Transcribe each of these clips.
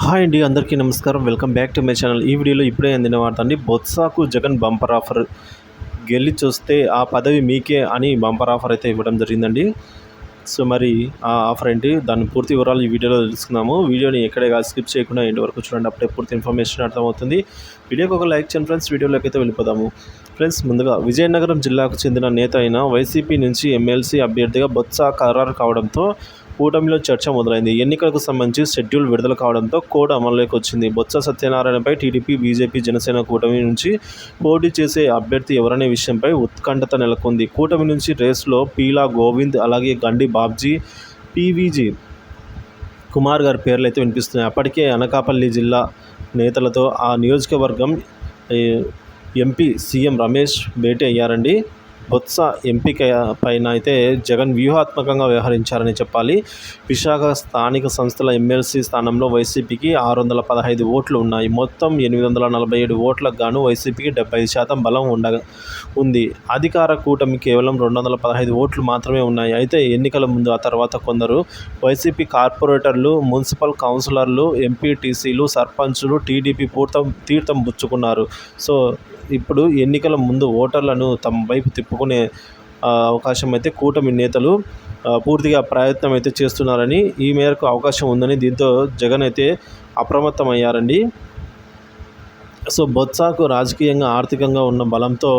Hi అండి, అందరికీ నమస్కారం. Welcome back to my channel. ఈ వీడియోలో ఇప్పుడే అందిన వార్త అండి. బొత్సాకు జగన్ బంపర్ ఆఫర్. గెలి చూస్తే ఆ పదవి మీకే అని బంపర్ ఆఫర్ అయితే ఇవ్వడం జరిగిందండి. సో మరి ఆ ఆఫర్ ఏంటి, దాని పూర్తి వివరాలు ఈ వీడియోలో తెలుసుకుందాము. వీడియోని ఎక్కడే స్కిప్ చేయకుండా ఎండ్ వరకు చూడండి, అప్పుడే పూర్తి ఇన్ఫర్మేషన్ అర్థమవుతుంది. వీడియోకి ఒక లైక్ చేయండి ఫ్రెండ్స్. వీడియోలోకి అయితే వెళ్ళిపోదాము. ఫ్రెండ్స్, ముందుగా విజయనగరం జిల్లాకు చెందిన నేత అయిన వైసీపీ నుంచి ఎమ్మెల్సీ అభ్యర్థిగా బొత్స ఖరారు కావడంతో కూటమిలో చర్చ మొదలైంది. ఎన్నికలకు సంబంధించి షెడ్యూల్ విడుదల కావడంతో కోడ్ అమల్లోకి వచ్చింది. బొత్స సత్యనారాయణపై టీడీపీ, బీజేపీ, జనసేన కూటమి నుంచి పోటీ చేసే అభ్యర్థి ఎవరనే విషయంపై ఉత్కంఠత నెలకొంది. కూటమి నుంచి రేసులో పీలా గోవింద్, అలాగే గండి బాబ్జీ, పీవీజీ కుమార్ గారి పేర్లు అయితే వినిపిస్తున్నాయి. అప్పటికే అనకాపల్లి జిల్లా నేతలతో ఆ నియోజకవర్గం ఎంపీ సీఎం రమేష్ భేటీ అయ్యారండి. బొత్స ఎంపిక పైన అయితే జగన్ వ్యూహాత్మకంగా వ్యవహరించారని చెప్పాలి. విశాఖ స్థానిక సంస్థల ఎమ్మెల్సీ స్థానంలో వైసీపీకి 615 ఓట్లు ఉన్నాయి. మొత్తం 847 ఓట్లకు గాను వైసీపీకి 75% బలం ఉంది. అధికార కూటమి కేవలం 215 ఓట్లు మాత్రమే ఉన్నాయి. అయితే ఎన్నికల ముందు, ఆ తర్వాత కొందరు వైసీపీ కార్పొరేటర్లు, మున్సిపల్ కౌన్సిలర్లు, ఎంపీటీసీలు, సర్పంచులు టీడీపీ తీర్థం పుచ్చుకున్నారు. సో ఇప్పుడు ఎన్నికల ముందు ఓటర్లను తమ వైపు తిప్పుకునే అవకాశం అయితే కూటమి నేతలు పూర్తిగా ప్రయత్నం అయితే చేస్తున్నారని, ఈ మేరకు అవకాశం ఉందని దీంతో జగన్ అయితే అప్రమత్తమయ్యారండి. సో బొత్సాకు రాజకీయంగా, ఆర్థికంగా ఉన్న బలంతో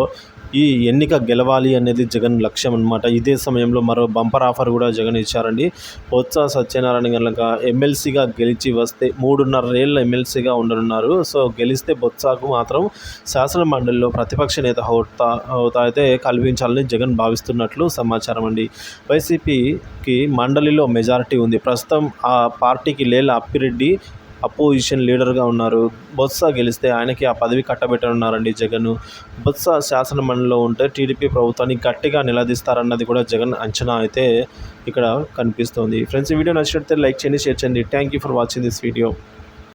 ఈ ఎన్నిక గెలవాలి అనేది జగన్ లక్ష్యం అన్నమాట. ఇదే సమయంలో మరో బంపర్ ఆఫర్ కూడా జగన్ ఇచ్చారండి. బొత్స సత్యనారాయణ కనుక ఎమ్మెల్సీగా గెలిచి వస్తే 3.5 ఏళ్ళ ఎమ్మెల్సీగా ఉండనున్నారు. సో గెలిస్తే బొత్సాకు మాత్రం శాసన మండలిలో ప్రతిపక్ష నేత హోదా అయితే కల్పించాలని జగన్ భావిస్తున్నట్లు సమాచారం అండి. వైసీపీకి మండలిలో మెజారిటీ ఉంది. ప్రస్తుతం ఆ పార్టీకి లేళ్ల అప్పిరెడ్డి అపోజిషన్ లీడర్గా ఉన్నారు. బొత్స గెలిస్తే ఆయనకి ఆ పదవి కట్టబెట్టనున్నారండి జగన్. బొత్స శాసన మండలిలో ఉంటే టీడీపీ ప్రభుత్వాన్ని గట్టిగా నిలదీస్తారన్నది కూడా జగన్ అంచనా అయితే ఇక్కడ కనిపిస్తోంది. ఫ్రెండ్స్, ఈ వీడియో నచ్చినట్లయితే లైక్ చేయండి, షేర్ చేయండి. Thank you for watching this video.